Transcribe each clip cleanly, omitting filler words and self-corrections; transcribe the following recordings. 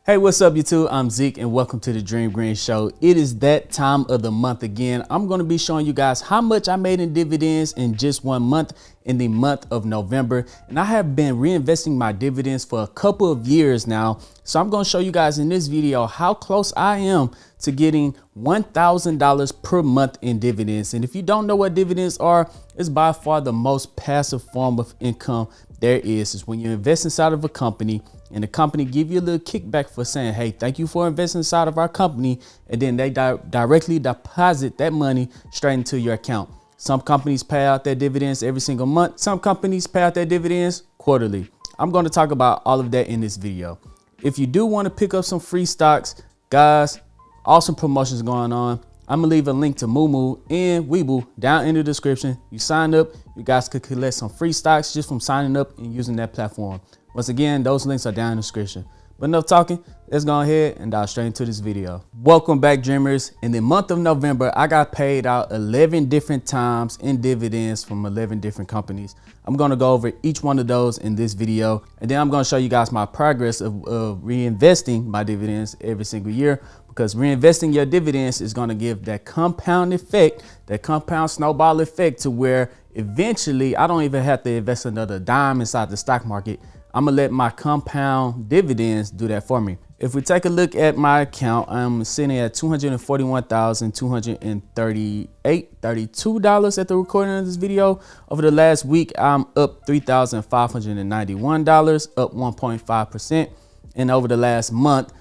Hey, what's up YouTube? I'm Zeke and welcome to the Dream Green Show. It is that time of the month again. I'm going to be showing you guys how much I made in dividends in just 1 month, in the month of November. And I have been reinvesting my dividends for a couple of years now. So I'm going to show you guys in this video how close I am to getting $1,000 per month in dividends. And if you don't know what dividends are, it's by far the most passive form of income there is. It's when you invest inside of a company and the company give you a little kickback for saying, hey, thank you for investing inside of our company. And then they directly deposit that money straight into your account. Some companies pay out their dividends every single month. Some companies pay out their dividends quarterly. I'm going to talk about all of that in this video. If you do want to pick up some free stocks, guys, awesome promotions going on. I'm gonna leave a link to Moomoo and Weeble down in the description. You sign up, you guys could collect some free stocks just from signing up and using that platform. Once again, those links are down in the description. But enough talking, let's go ahead and dive straight into this video. Welcome back, dreamers. In the month of November, I got paid out 11 different times in dividends from 11 different companies. I'm gonna go over each one of those in this video. And then I'm gonna show you guys my progress of reinvesting my dividends every single year, because reinvesting your dividends is gonna give that compound effect, that compound snowball effect, to where eventually I don't even have to invest another dime inside the stock market. I'm gonna let my compound dividends do that for me. If we take a look at my account, I'm sitting at $241,232 at the recording of this video. Over the last week, I'm up $3,591, up 1.5%. And over the last month,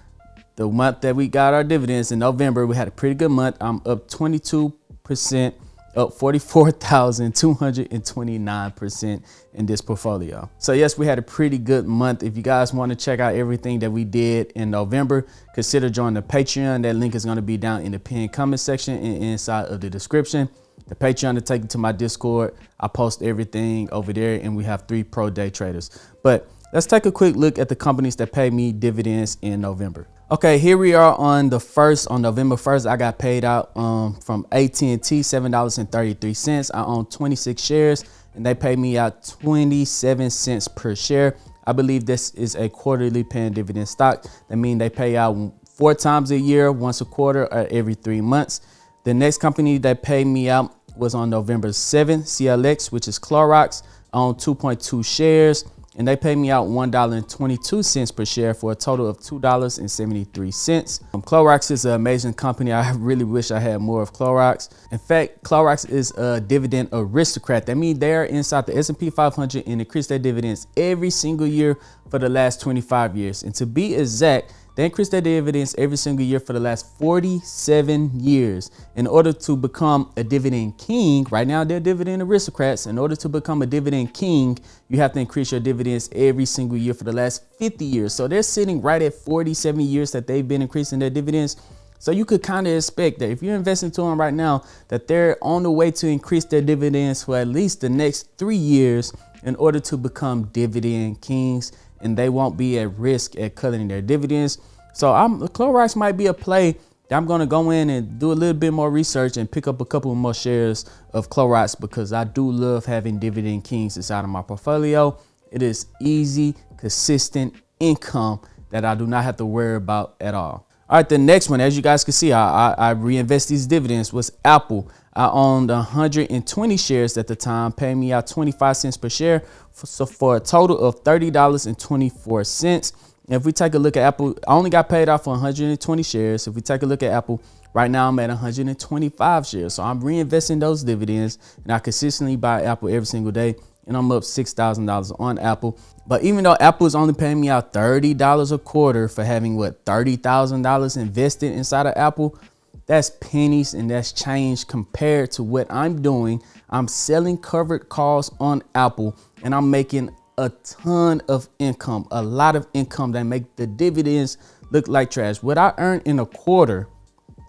the month that we got our dividends in November, we had a pretty good month. I'm up 22%. Up 44,229% in this portfolio. So yes, we had a pretty good month. If you guys want to check out everything that we did in November, consider joining the Patreon. That link is going to be down in the pinned comment section and inside of the description. The Patreon to take you to my Discord. I post everything over there, and we have 3 pro day traders. But let's take a quick look at the companies that pay me dividends in November. Okay, here we are on the 1st, on November 1st, I got paid out from AT&T, $7.33. I own 26 shares and they paid me out 27 cents per share. I believe this is a quarterly paying dividend stock. That means they pay out 4 times a year, once a quarter, or every 3 months. The next company that paid me out was on November 7th, CLX, which is Clorox. I own 2.2 shares. And they pay me out $1.22 per share for a total of $2.73. Clorox is an amazing company. I really wish I had more of Clorox. In fact, Clorox is a dividend aristocrat. That means they're inside the S&P 500 and increase their dividends every single year for the last 25 years. And to be exact, they increase their dividends every single year for the last 47 years. In order to become a dividend king, right now they're dividend aristocrats. In order to become a dividend king, you have to increase your dividends every single year for the last 50 years. So they're sitting right at 47 years that they've been increasing their dividends. So you could kind of expect that if you're investing to them right now, that they're on the way to increase their dividends for at least the next 3 years in order to become dividend kings. And they won't be at risk at cutting their dividends. So Clorox might be a play that I'm going to go in and do a little bit more research and pick up a couple more shares of Clorox, because I do love having dividend kings inside of my portfolio. It is easy, consistent income that I do not have to worry about at all. All right, the next one, as you guys can see, I reinvest these dividends, was Apple. I owned 120 shares at the time, paying me out 25 cents per share, for a total of $30.24. And if we take a look at Apple, I only got paid out for 120 shares. If we take a look at Apple, right now I'm at 125 shares. So I'm reinvesting those dividends, and I consistently buy Apple every single day. And I'm up $6,000 on Apple. But even though Apple is only paying me out $30 a quarter for having $30,000 invested inside of Apple, that's pennies and that's change compared to what I'm doing. I'm selling covered calls on Apple, and I'm making a ton of income, a lot of income that make the dividends look like trash. What I earned in a quarter,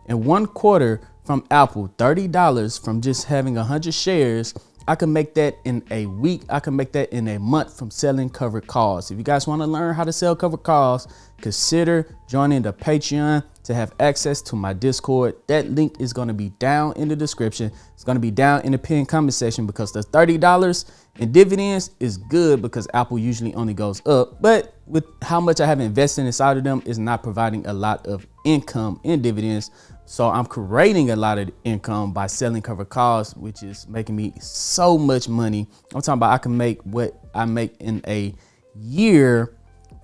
in 1 quarter from Apple, $30 from just having 100 shares, I can make that in a week. I can make that in a month from selling covered calls. If you guys want to learn how to sell covered calls, consider joining the Patreon to have access to my Discord. That link is going to be down in the description. It's going to be down in the pinned comment section, because the $30 in dividends is good, because Apple usually only goes up. But with how much I have invested inside of them, is not providing a lot of income in dividends. So I'm creating a lot of income by selling covered calls, which is making me so much money. I'm talking about I can make what I make in a year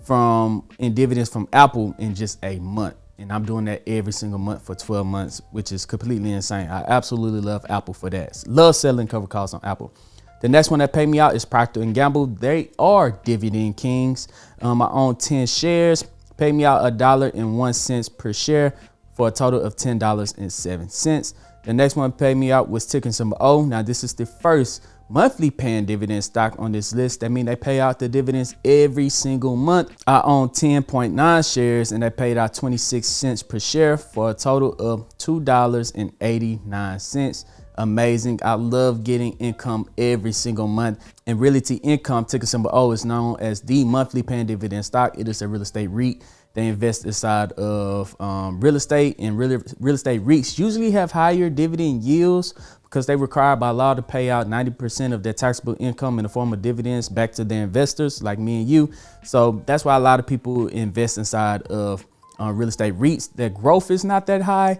in dividends from Apple in just a month. And I'm doing that every single month for 12 months, which is completely insane. I absolutely love Apple for that. Love selling covered calls on Apple. The next one that paid me out is Procter & Gamble. They are dividend kings. I own 10 shares, paid me out $1.01 per share for a total of $10.07. The next one paid me out was ticker symbol O. Now this is the first monthly paying dividend stock on this list. That means they pay out the dividends every single month. I own 10.9 shares and they paid out 26 cents per share for a total of $2.89. Amazing. I love getting income every single month. And Realty Income, ticker symbol O, is known as the monthly paying dividend stock. It is a real estate REIT. They invest inside of real estate, and real estate REITs usually have higher dividend yields because they require by law to pay out 90% of their taxable income in the form of dividends back to their investors like me and you. So that's why a lot of people invest inside of real estate REITs. Their growth is not that high,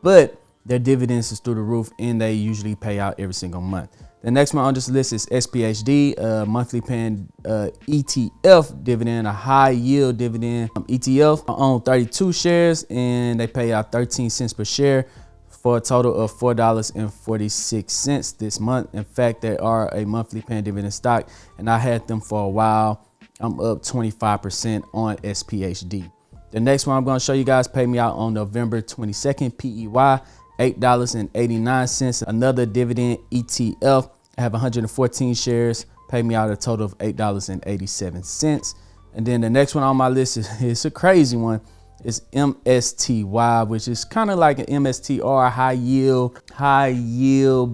but their dividends is through the roof, and they usually pay out every single month. The next one on this list is SPHD, monthly paying ETF dividend, a high yield dividend ETF. I own 32 shares and they pay out 13 cents per share for a total of $4.46 this month. In fact, they are a monthly paying dividend stock, and I had them for a while. I'm up 25% on SPHD. The next one I'm going to show you guys paid me out on November 22nd, PEY, $8.89, another dividend ETF. I have 114 shares, paid me out a total of $8.87. And then the next one on my list is a crazy one. It's MSTY, which is kind of like an MSTR, high yield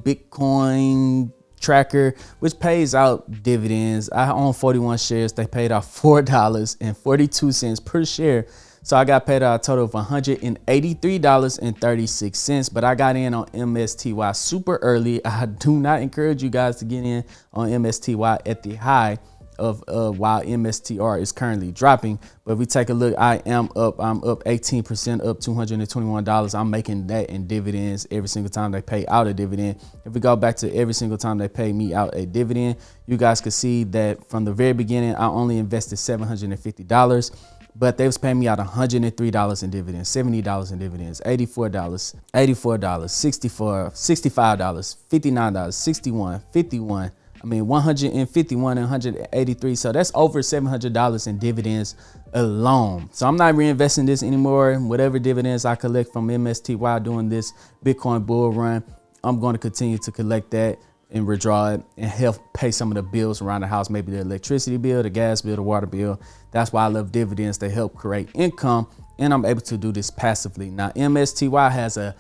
Bitcoin tracker, which pays out dividends. I own 41 shares. They paid out $4.42 per share. So I got paid out a total of $183.36, but I got in on MSTY super early. I do not encourage you guys to get in on MSTY at the high of while MSTR is currently dropping. But if we take a look, I'm up 18%, up $221. I'm making that in dividends every single time they pay out a dividend. If we go back to every single time they pay me out a dividend, you guys can see that from the very beginning, I only invested $750. But they was paying me out $103 in dividends, $70 in dividends, $84, $64, $65, $59, $61, $51. I mean, $151 and $183. So that's over $700 in dividends alone. So I'm not reinvesting this anymore. Whatever dividends I collect from MSTY during this Bitcoin bull run, I'm going to continue to collect that and withdraw it and help pay some of the bills around the house, maybe the electricity bill, the gas bill, the water bill. That's why I love dividends. They help create income, and I'm able to do this passively. Now, MSTY has a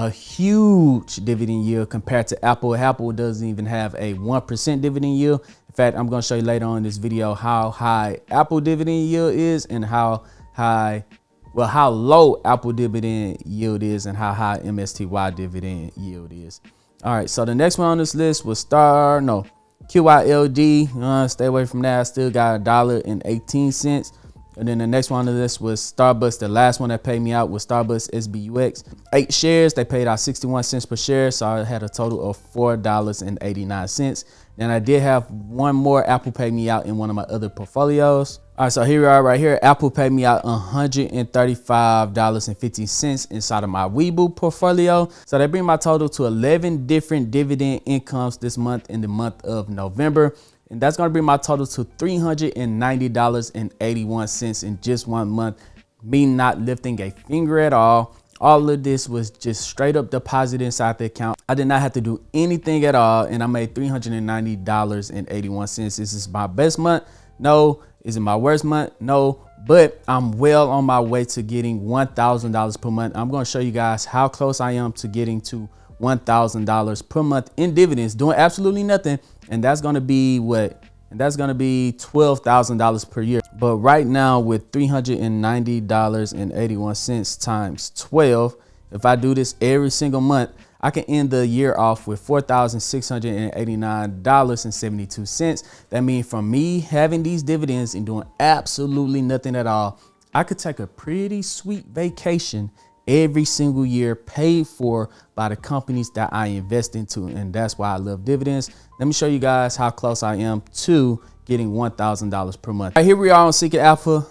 huge dividend yield compared to Apple. Apple doesn't even have a 1% dividend yield. In fact, I'm going to show you later on in this video how high Apple dividend yield is and how low Apple dividend yield is and how high MSTY dividend yield is. All right, so the next one on this list was QYLD. Stay away from that. I still got $1.18. And then the next one on the list was Starbucks. The last one that paid me out was Starbucks SBUX. 8 shares. They paid out 61 cents per share. So I had a total of $4.89. And I did have one more Apple pay me out in one of my other portfolios. All right, so here we are right here. Apple paid me out $135.50 inside of my Webull portfolio. So they bring my total to 11 different dividend incomes this month in the month of November. And that's going to bring my total to $390.81 in just 1 month. Me not lifting a finger at all. All of this was just straight up deposited inside the account. I did not have to do anything at all. And I made $390.81. This is my best month. No. Is it my worst month? No. But I'm well on my way to getting $1,000 per month. I'm going to show you guys how close I am to getting to $1,000 per month in dividends, doing absolutely nothing. And that's going to be what? And that's going to be $12,000 per year. But right now, with $390.81 times 12, if I do this every single month, I can end the year off with $4,689.72. That means from me having these dividends and doing absolutely nothing at all, I could take a pretty sweet vacation every single year, paid for by the companies that I invest into. And that's why I love dividends. Let me show you guys how close I am to getting $1,000 per month. All right, here we are on Secret Alpha.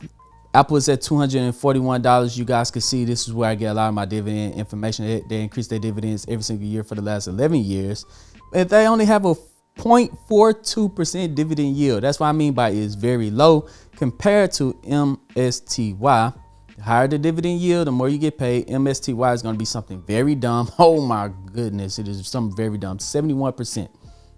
Apple is at $241. You guys can see this is where I get a lot of my dividend information. They increase their dividends every single year for the last 11 years. And they only have a 0.42% dividend yield. That's what I mean by it's very low compared to MSTY. The higher the dividend yield, the more you get paid. MSTY is going to be something very dumb. Oh my goodness, it is something very dumb. 71%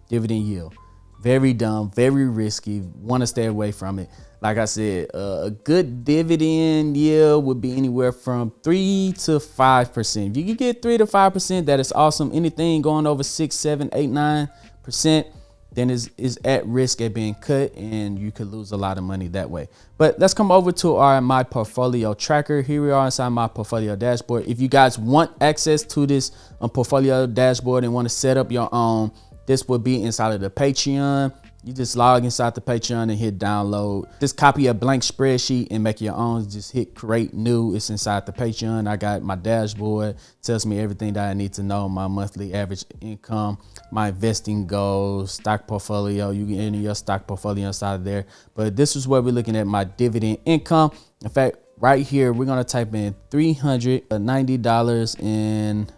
dividend yield. Very dumb, very risky. Want to stay away from it. Like I said, a good dividend yield would be anywhere from 3 to 5%. If you can get 3 to 5%, that is awesome. Anything going over 6, 7, 8, 9%, then is at risk at being cut, and you could lose a lot of money that way. But let's come over to my portfolio tracker. Here we are inside my portfolio dashboard. If you guys want access to this portfolio dashboard and want to set up your own, this will be inside of the Patreon. You just log inside the Patreon and hit download. Just copy a blank spreadsheet and make your own. Just hit create new. It's inside the Patreon. I got my dashboard. Tells me everything that I need to know. My monthly average income, my investing goals, stock portfolio. You can enter your stock portfolio inside of there. But this is where we're looking at my dividend income. In fact, right here, we're going to type in $390 and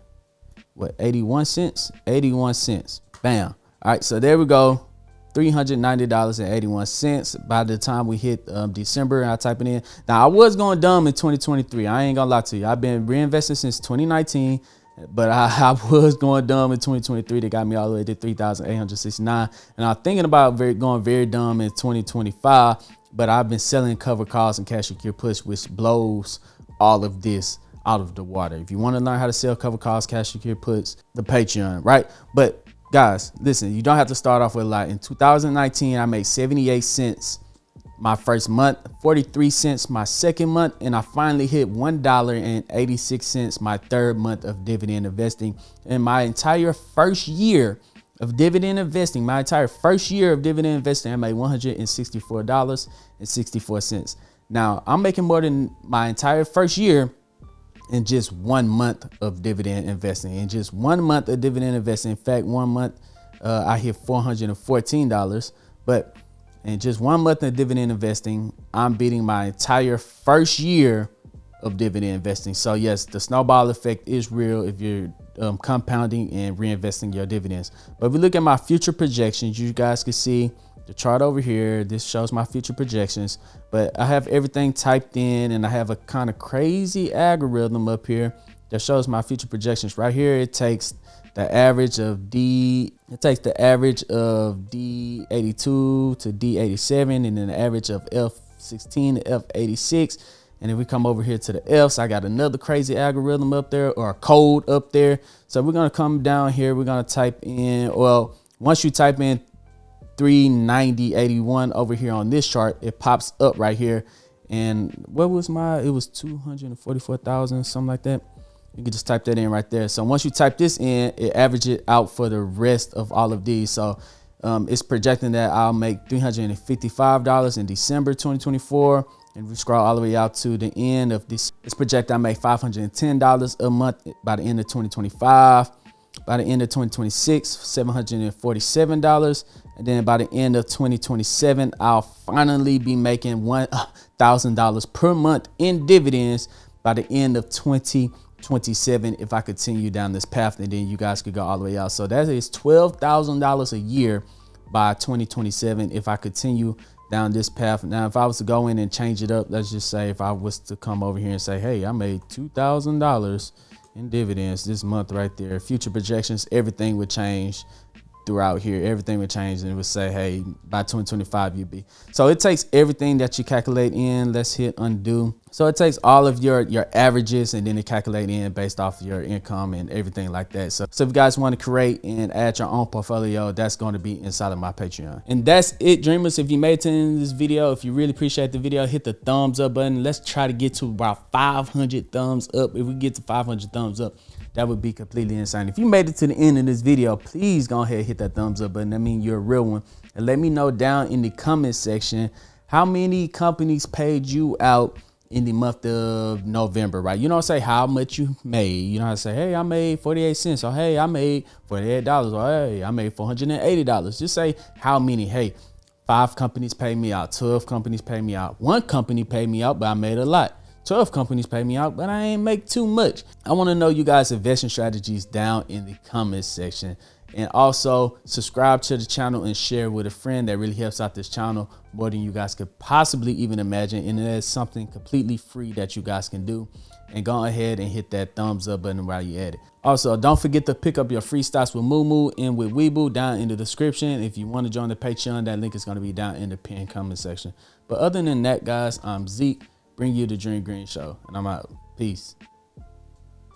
what, 81 cents? 81 cents. Bam. All right, so there we go. $390.81. By the time we hit December, and I type it in. Now, I was going dumb in 2023. I ain't gonna lie to you. I've been reinvesting since 2019, but I was going dumb in 2023. They got me all the way to $3,869. And I'm thinking about going very dumb in 2025, but I've been selling cover calls and cash secure puts, which blows all of this out of the water. If you want to learn how to sell cover calls, cash secure puts, the Patreon, right? But guys, listen, you don't have to start off with a lot. In 2019, I made 78 cents my first month, 43 cents my second month, and I finally hit $1.86 my third month of dividend investing. In my entire first year of dividend investing, I made $164.64. Now, I'm making more than my entire first year in just 1 month of dividend investing. In just 1 month of dividend investing, in fact, 1 month I hit $414. But in just 1 month of dividend investing, I'm beating my entire first year of dividend investing. So yes, the snowball effect is real if you're compounding and reinvesting your dividends. But if we look at my future projections, you guys can see the chart over here. This shows my future projections, but I have everything typed in, and I have a kind of crazy algorithm up here that shows my future projections. Right here, it takes the average of D82 to D87, and then the average of F16 to F86. And if we come over here to the Fs, I got another crazy algorithm up there, or a code up there. So we're gonna come down here. We're gonna type in, well, once you type in 390.81 over here on this chart, it pops up right here. And what was it was 244,000, something like that. You can just type that in right there. So once you type this in, it averages it out for the rest of all of these. So it's projecting that I'll make $355 in December 2024. And we scroll all the way out to the end of this. It's projected I make $510 a month by the end of 2025. By the end of 2026, $747. And then by the end of 2027, I'll finally be making $1,000 per month in dividends by the end of 2027 if I continue down this path. And then you guys could go all the way out. So that is $12,000 a year by 2027 if I continue down this path. Now, if I was to go in and change it up, let's just say if I was to come over here and say, hey, I made $2,000 in dividends this month right there, future projections, everything would change throughout here. Everything would change, and it would say, hey, by 2025 you'd be. So it takes everything that you calculate in. Let's hit undo. So it takes all of your averages and then it calculates in based off of your income and everything like that. So if you guys want to create and add your own portfolio, that's going to be inside of my Patreon. And that's it, dreamers. If you made it to the end of this video, if you really appreciate the video, hit the thumbs up button. Let's try to get to about 500 thumbs up. If we get to 500 thumbs up, that would be completely insane. If you made it to the end of this video, please go ahead and hit that thumbs up button. That means you're a real one. And let me know down in the comment section how many companies paid you out in the month of November, right? You don't say how much you made. You don't say, hey, I made 48 cents, or hey, I made $48, or hey, I made $480. Just say how many. Hey, 5 companies paid me out, 12 companies paid me out, 1 company paid me out, but I made a lot. 12 companies paid me out, but I ain't make too much. I want to know you guys' investing strategies down in the comments section. And also subscribe to the channel and share with a friend. That really helps out this channel more than you guys could possibly even imagine. And there's something completely free that you guys can do. And go ahead and hit that thumbs up button while you're at it. Also, don't forget to pick up your free stocks with Moo and with Weeble down in the description. If you want to join the Patreon, that link is going to be down in the pinned comment section. But other than that, guys, I'm Zeke, bring you the Dream Green Show, and I'm out. Peace.